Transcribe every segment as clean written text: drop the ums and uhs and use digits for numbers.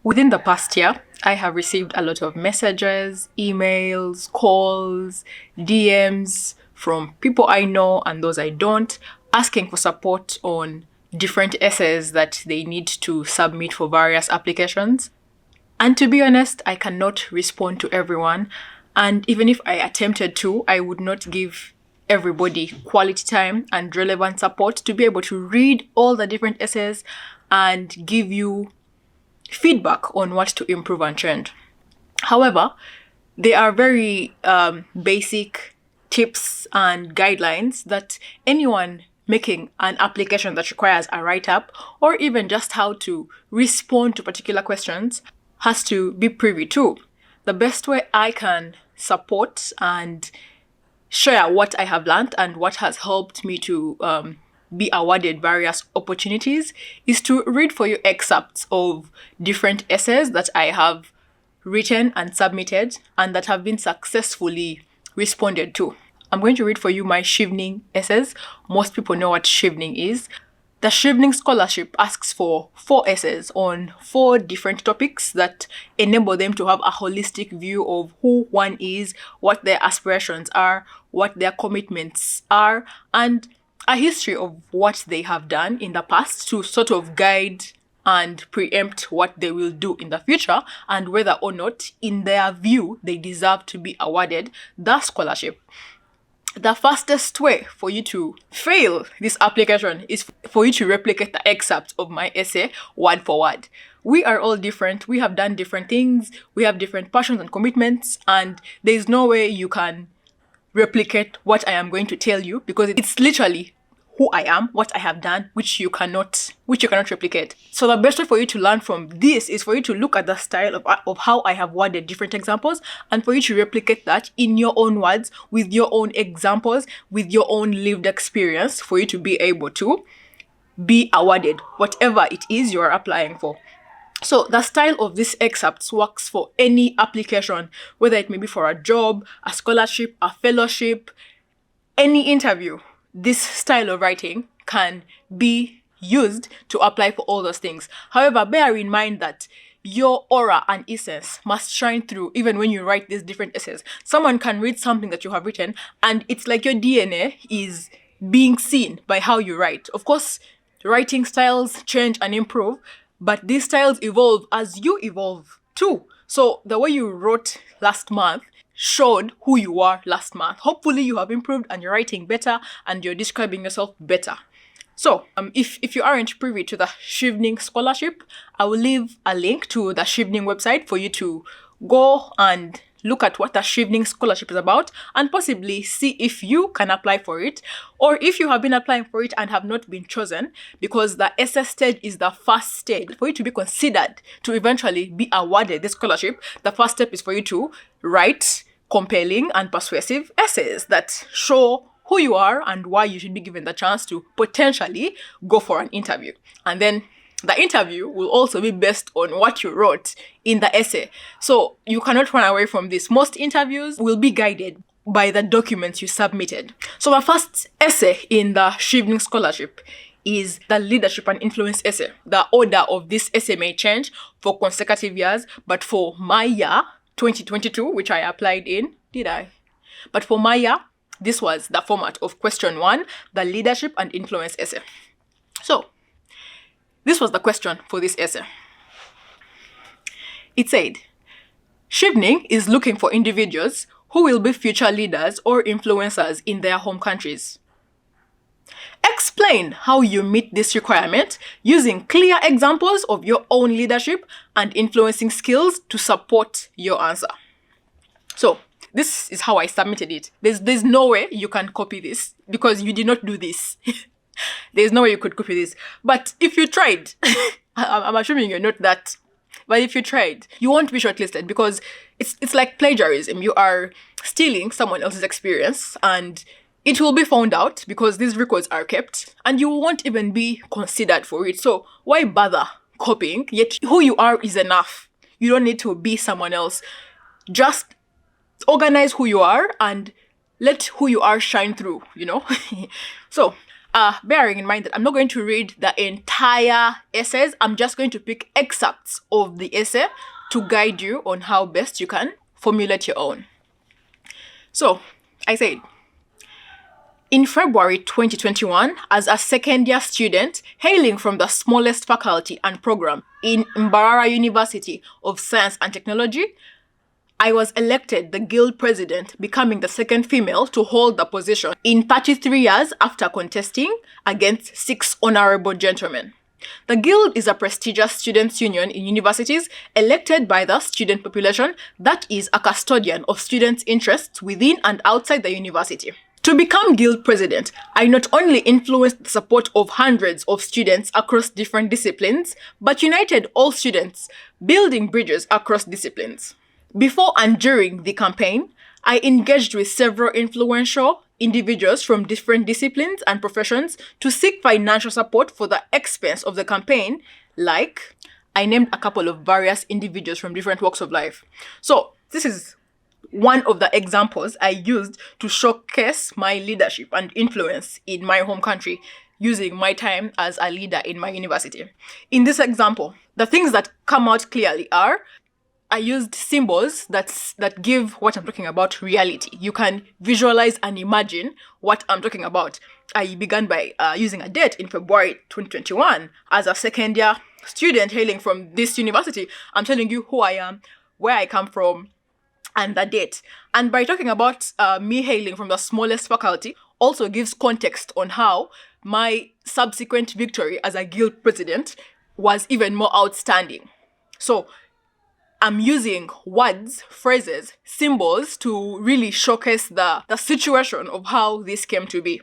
Within the past year, I have received a lot of messages, emails, calls, DMs from people I know and those I don't, asking for support on different essays that they need to submit for various applications. And to be honest, I cannot respond to everyone. And even if I attempted to, I would not give everybody quality time and relevant support to be able to read all the different essays and give you feedback on what to improve and change. However, there are very basic tips and guidelines that anyone making an application that requires a write-up or even just how to respond to particular questions has to be privy to. The best way I can support and share what I have learned and what has helped me to be awarded various opportunities is to read for you excerpts of different essays that I have written and submitted and that have been successfully responded to. I'm going to read for you my Chevening essays. Most people know what Chevening is. The Chevening Scholarship asks for 4 essays on 4 different topics that enable them to have a holistic view of who one is, what their aspirations are, what their commitments are, and a history of what they have done in the past to sort of guide and preempt what they will do in the future and whether or not, in their view, they deserve to be awarded the scholarship. The fastest way for you to fail this application is for you to replicate the excerpt of my essay word for word. We are all different. We have done different things. We have different passions and commitments, and there's no way you can replicate what I am going to tell you because it's literally who I am, what I have done, which you cannot replicate. So the best way for you to learn from this is for you to look at the style of how I have worded different examples and for you to replicate that in your own words, with your own examples, with your own lived experience, for you to be able to be awarded whatever it is you are applying for. So the style of these excerpts works for any application, whether it may be for a job, a scholarship, a fellowship, any interview. This style of writing can be used to apply for all those things. However, bear in mind that your aura and essence must shine through even when you write these different essays. Someone can read something that you have written and it's like your DNA is being seen by how you write. Of course, writing styles change and improve, but these styles evolve as you evolve too. So the way you wrote last month showed who you were last month. Hopefully you have improved and you're writing better and you're describing yourself better. So if you aren't privy to the Chevening Scholarship, I will leave a link to the Chevening website for you to go and look at what the Chevening Scholarship is about and possibly see if you can apply for it, or if you have been applying for it and have not been chosen, because the essay stage is the first stage. For you to be considered to eventually be awarded the scholarship, the first step is for you to write compelling and persuasive essays that show who you are and why you should be given the chance to potentially go for an interview. And then the interview will also be based on what you wrote in the essay. So you cannot run away from this. Most interviews will be guided by the documents you submitted. So the first essay in the Chevening Scholarship is the Leadership and Influence essay. The order of this essay may change for consecutive years, but for my year, 2022, which I applied in, But for my year, this was the format of question 1, the Leadership and Influence essay. So, this was the question for this essay. It said, Chevening is looking for individuals who will be future leaders or influencers in their home countries. Explain how you meet this requirement using clear examples of your own leadership and influencing skills to support your answer. So, this is how I submitted it. There's no way you can copy this because you did not do this. There's no way you could copy this. But if you tried, I'm assuming you're not that, but if you tried, you won't be shortlisted because it's like plagiarism. You are stealing someone else's experience and it will be found out because these records are kept and you won't even be considered for it. So why bother copying? Yet who you are is enough. You don't need to be someone else. Just organize who you are and let who you are shine through, So bearing in mind that I'm not going to read the entire essays, I'm just going to pick excerpts of the essay to guide you on how best you can formulate your own. So, I said, in February 2021, as a second-year student hailing from the smallest faculty and program in Mbarara University of Science and Technology, I was elected the guild president, becoming the second female to hold the position in 33 years after contesting against 6 honorable gentlemen. The guild is a prestigious students' union in universities elected by the student population that is a custodian of students' interests within and outside the university. To become guild president, I not only influenced the support of hundreds of students across different disciplines, but united all students, building bridges across disciplines. Before and during the campaign, I engaged with several influential individuals from different disciplines and professions to seek financial support for the expense of the campaign, like I named a couple of various individuals from different walks of life. So this is one of the examples I used to showcase my leadership and influence in my home country using my time as a leader in my university. In this example, the things that come out clearly are I used symbols that give what I'm talking about reality. You can visualize and imagine what I'm talking about. I began by using a date in February 2021 as a second-year student hailing from this university. I'm telling you who I am, where I come from, and the date. And by talking about me hailing from the smallest faculty, also gives context on how my subsequent victory as a guild president was even more outstanding. So I'm using words, phrases, symbols to really showcase the situation of how this came to be.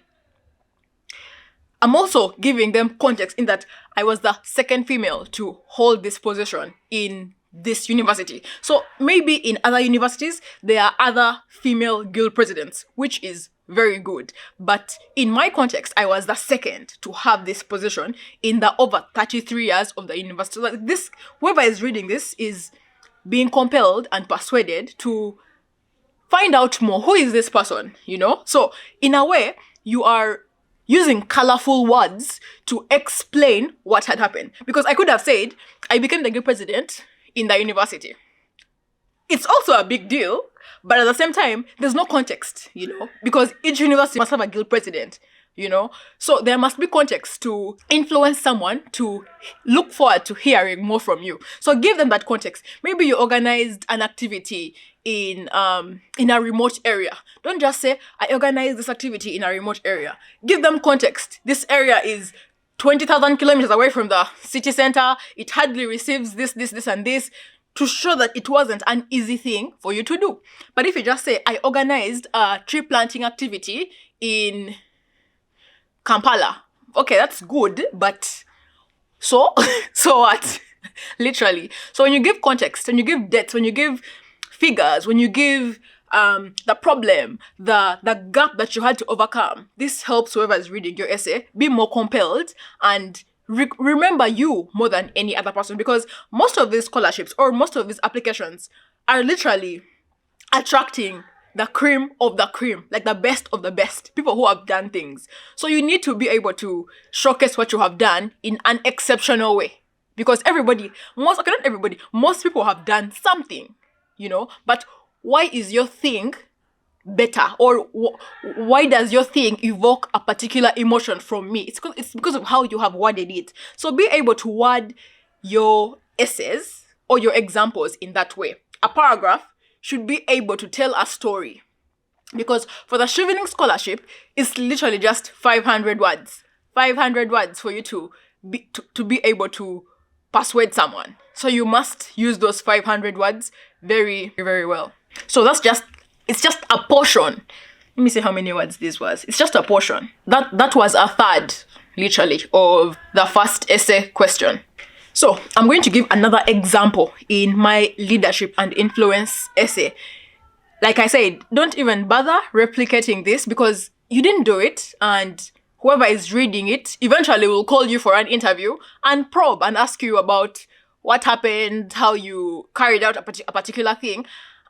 I'm also giving them context in that I was the second female to hold this position in this university. So maybe in other universities, there are other female guild presidents, which is very good. But in my context, I was the second to have this position in the over 33 years of the university. So like this, whoever is reading this is being compelled and persuaded to find out more. Who is this person, you know? So in a way, you are using colorful words to explain what had happened. Because I could have said, I became the guild president in the university. It's also a big deal, but at the same time, there's no context, you know? Because each university must have a guild president, you know? So there must be context to influence someone to look forward to hearing more from you. So give them that context. Maybe you organized an activity in a remote area. Don't just say, I organized this activity in a remote area. Give them context. This area is 20,000 kilometers away from the city center. It hardly receives this, and this, to show that it wasn't an easy thing for you to do. But if you just say, I organized a tree planting activity in Kampala. Okay, that's good, but so what? Literally. So when you give context, when you give dates, when you give figures, when you give the problem, the gap that you had to overcome, this helps whoever is reading your essay be more compelled and remember you more than any other person, because most of these scholarships or most of these applications are literally attracting the cream of the cream, like the best of the best, people who have done things. So you need to be able to showcase what you have done in an exceptional way, because most people have done something, you know, but why is your thing better, or why does your thing evoke a particular emotion from me? It's because of how you have worded it. So be able to word your essays or your examples in that way. A paragraph should be able to tell a story, because for the Chevening scholarship, it's literally just 500 words. 500 words for you to be able to persuade someone. So you must use those 500 words very, very well. So it's just a portion. Let me see how many words this was. It's just a portion. That was a third, literally, of the first essay question. So I'm going to give another example in my leadership and influence essay. Like I said, don't even bother replicating this, because you didn't do it, and whoever is reading it eventually will call you for an interview and probe and ask you about what happened, how you carried out a particular thing.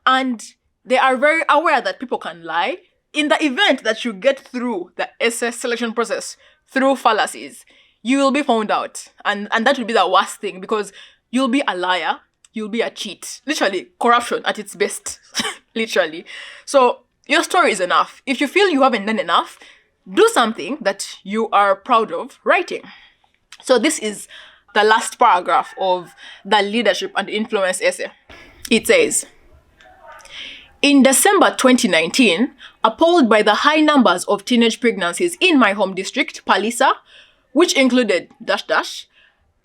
And they are very aware that people can lie. In the event that you get through the essay selection process through fallacies, you will be found out. And that will be the worst thing, because you'll be a liar, you'll be a cheat. Literally, corruption at its best. Literally. So your story is enough. If you feel you haven't done enough, do something that you are proud of writing. So this is the last paragraph of the Leadership and Influence essay. It says, in December 2019, appalled by the high numbers of teenage pregnancies in my home district, Palisa, which included ...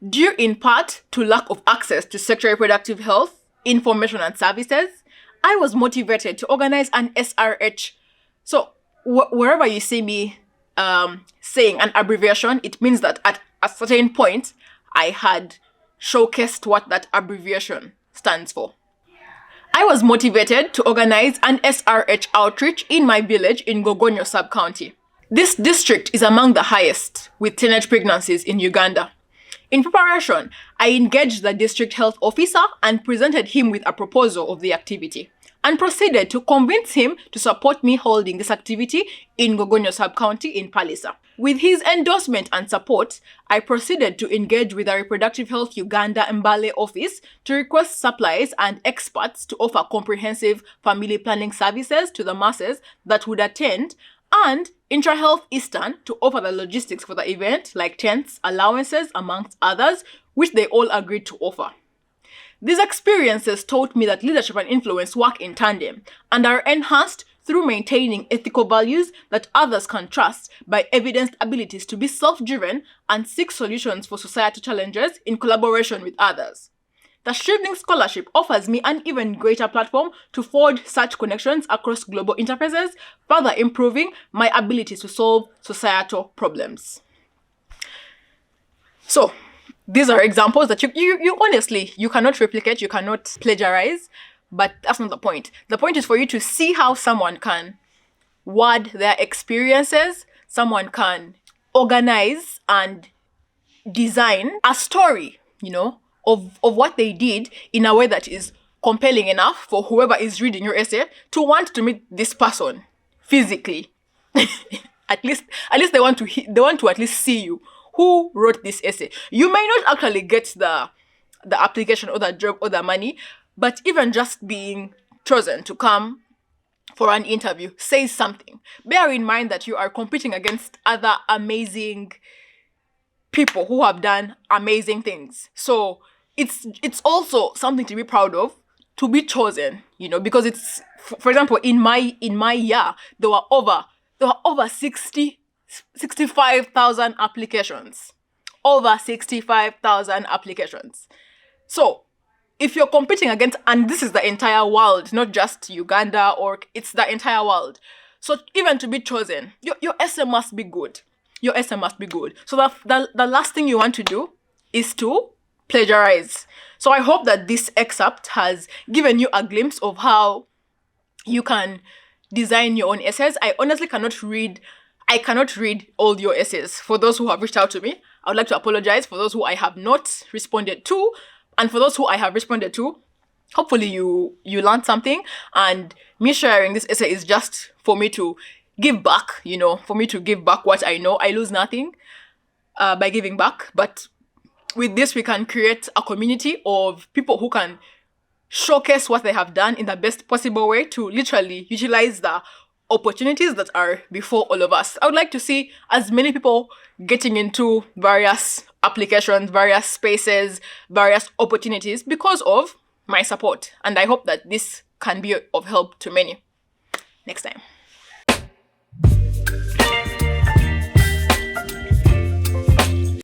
due in part to lack of access to sexual reproductive health, information and services, I was motivated to organize an SRH. So wherever you see me saying an abbreviation, it means that at a certain point, I had showcased what that abbreviation stands for. I was motivated to organize an SRH outreach in my village in Gogonyo sub-county. This district is among the highest with teenage pregnancies in Uganda. In preparation, I engaged the district health officer and presented him with a proposal of the activity, and proceeded to convince him to support me holding this activity in Gogonyo sub-county in Palisa. With his endorsement and support, I proceeded to engage with the Reproductive Health Uganda Mbale office to request supplies and experts to offer comprehensive family planning services to the masses that would attend, and IntraHealth Eastern to offer the logistics for the event, like tents, allowances, amongst others, which they all agreed to offer. These experiences taught me that leadership and influence work in tandem and are enhanced through maintaining ethical values that others can trust by evidenced abilities to be self-driven and seek solutions for societal challenges in collaboration with others. The Chevening Scholarship offers me an even greater platform to forge such connections across global interfaces, further improving my abilities to solve societal problems. So, these are examples that you honestly, you cannot replicate, you cannot plagiarize, but that's not the point. The point is for you to see how someone can word their experiences, someone can organize and design a story, of what they did in a way that is compelling enough for whoever is reading your essay to want to meet this person physically. at least they want to at least see you. Who wrote this essay? You may not actually get the application or the job or the money, but even just being chosen to come for an interview says something. Bear in mind that you are competing against other amazing people who have done amazing things. So it's also something to be proud of, to be chosen, because it's, for example, in my year, there were over 65,000 applications. Over 65,000 applications. So if you're competing against, and this is the entire world, not just Uganda, or it's the entire world. So even to be chosen, your essay must be good. Your essay must be good. So the last thing you want to do is to plagiarize. So I hope that this excerpt has given you a glimpse of how you can design your own essays. I honestly cannot read all your essays. For those who have reached out to me, I would like to apologize for those who I have not responded to. And for those who I have responded to, hopefully you learned something. And me sharing this essay is just for me to give back, for me to give back what I know. I lose nothing by giving back. But with this, we can create a community of people who can showcase what they have done in the best possible way to literally utilize the opportunities that are before all of us. I would like to see as many people getting into various applications, various spaces, various opportunities because of my support. And I hope that this can be of help to many. Next time.